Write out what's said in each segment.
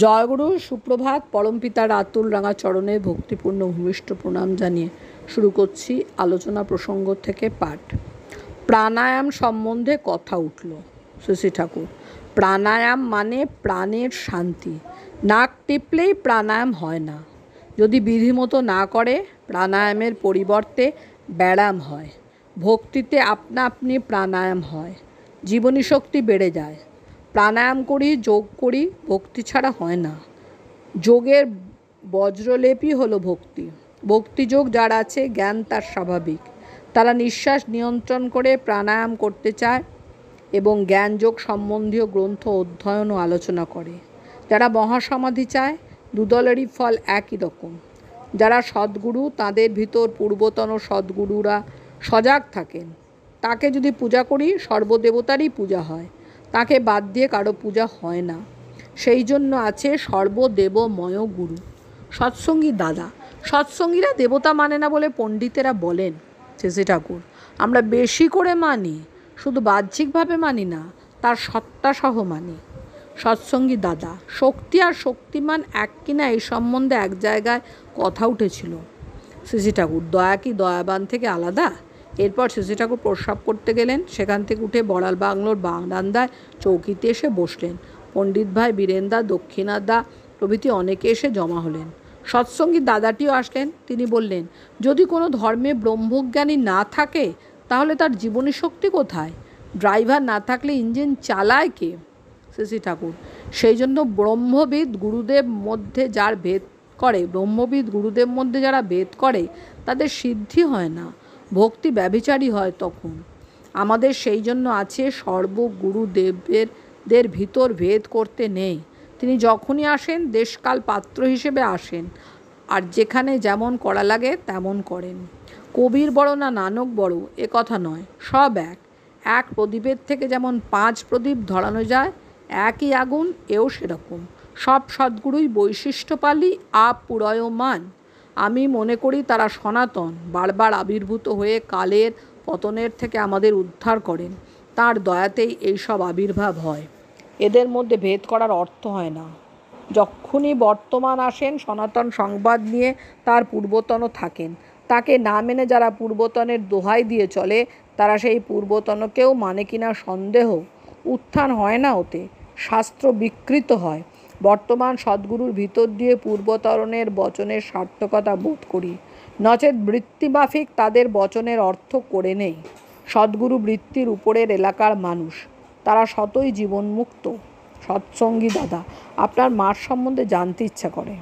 জয়গুরু সুপ্রভাত। পরমপিতার আতুল রাঙা চরণে ভক্তিপূর্ণ ভূমিষ্ঠ প্রণাম জানিয়ে শুরু করছি আলোচনা প্রসঙ্গ থেকে পাঠ। প্রাণায়াম সম্বন্ধে কথা উঠল। শ্রী ঠাকুর, প্রাণায়াম মানে প্রাণের শান্তি। নাক টিপলেই প্রাণায়াম হয় না। যদি বিধিমতো না করে প্রাণায়ামের পরিবর্তে ব্যায়াম হয়। ভক্তিতে আপনা আপনি প্রাণায়াম হয়, জীবনী শক্তি বেড়ে যায়। প্রাণায়াম করি, যোগ করি, ভক্তি ছাড়া হয় না। যোগের বজ্রলেপই হলো ভক্তি। ভক্তিযোগ যার আছে, জ্ঞান তার স্বাভাবিক। তারা নিঃশ্বাস নিয়ন্ত্রণ করে প্রাণায়াম করতে চায় এবং জ্ঞানযোগ সম্বন্ধীয় গ্রন্থ অধ্যয়ন ও আলোচনা করে। যারা মহাসমাধি চায়, দুদলেরই ফল একই রকম। যারা সদ্গুরু, তাদের ভিতর পূর্বতন সদ্গুরুরা সজাগ থাকেন। তাকে যদি পূজা করি, সর্বদেবতারই পূজা হয়। তাকে বাদ দিয়ে কারো পূজা হয় না। সেই জন্য আছে সর্বদেবময় গুরু। সৎসঙ্গী দাদা। সৎসঙ্গীরা দেবতা মানে না বলে পণ্ডিতেরা বলেন। শ্রী ঠাকুর, আমরা বেশি করে মানি, শুধু বাহ্যিকভাবে মানি না, তার সত্তাসহ মানি। সৎসঙ্গী দাদা। শক্তি আর শক্তিমান এক কিনা এই সম্বন্ধে এক জায়গায় কথা উঠেছিল। শ্রী ঠাকুর, দয়া কি দয়াবান থেকে আলাদা? এরপর শ্রী ঠাকুর প্রস্রাব করতে গেলেন। সেখান থেকে উঠে বড়াল বাংলোর বারান্দায় চৌকিতে এসে বসলেন। পণ্ডিত ভাই, বীরেন্দা, দক্ষিণাদা প্রভৃতি অনেকে এসে জমা হলেন। সৎসঙ্গী দাদাটিও আসলেন। তিনি বললেন, যদি কোনো ধর্মে ব্রহ্মজ্ঞানী না থাকে তাহলে তার জীবনী শক্তি কোথায়? ড্রাইভার না থাকলে ইঞ্জিন চালায় কে? শ্রী ঠাকুর, সেই জন্য ব্রহ্মবিদ গুরুদেব মধ্যে যারা ভেদ করে তাদের সিদ্ধি হয় না, ভক্তি ব্যভিচারী হয় তখন। আমাদের সেই জন্য আছে সর্বগুরুদেবদের ভিতর ভেদ করতে নেই। তিনি যখনই আসেন দেশকাল পাত্র হিসেবে আসেন, আর যেখানে যেমন করা লাগে তেমন করেন। কবির বড় না নানক বড় এ কথা নয়, সব এক। এক প্রদীপের থেকে যেমন 5 প্রদীপ ধরানো যায়, একই আগুন এও সেরকম। সব সদ্গুরুই বৈশিষ্ট্যপালী আপুরয়মান। আমি মনে করি তারা সনাতন, বারবার আবির্ভূত হয়ে কালের পতনের থেকে আমাদের উদ্ধার করেন। তার দয়াতেই এইসব আবির্ভাব হয়। এদের মধ্যে ভেদ করার অর্থ হয় না। যখনই বর্তমান আসেন, সনাতন সংবাদ নিয়ে তার পূর্বতন থাকেন। তাকে না মেনে যারা পূর্বতনের দোহাই দিয়ে চলে, তারা সেই পূর্বতনকেও মানে কিনা সন্দেহ। উত্থান হয় না ওতে, শাস্ত্র বিকৃত হয়। বর্তমান সদ্গুরুর ভিতর দিয়ে পূর্বতরণের বচনের সার্থকতা বোধ করি, নচেৎ বৃত্তিমাফিক তাদের বচনের অর্থ করে নেই। সদ্গুরু বৃত্তির উপরের এলাকার মানুষ, তারা শতই জীবনমুক্ত। সৎসঙ্গী দাদা, আপনার মার সম্বন্ধে জানতে ইচ্ছা করে।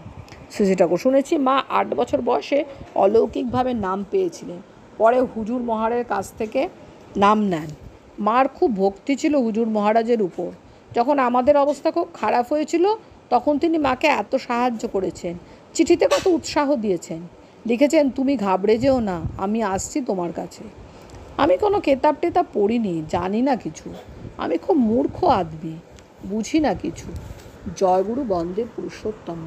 শ্রী ঠাকুর, শুনেছি মা 8 বছর বয়সে অলৌকিকভাবে নাম পেয়েছিলেন। পরে হুজুর মহারাজের কাছ থেকে নাম নেন। মার খুব ভক্তি ছিল হুজুর মহারাজের উপর। যখন আমাদের অবস্থা খুব খারাপ হয়েছিল, তখন তিনি মাকে এত সাহায্য করেছেন। চিঠিতে কত উৎসাহ দিয়েছেন। লিখেছেন, তুমি ঘাবড়ে যেও না, আমি আসছি তোমার কাছে। আমি কোনো কেতাব টেতাব পড়িনি, জানি না কিছু। আমি খুব মূর্খ আদমি, বুঝি না কিছু। জয়গুরু বন্দে পুরুষোত্তম।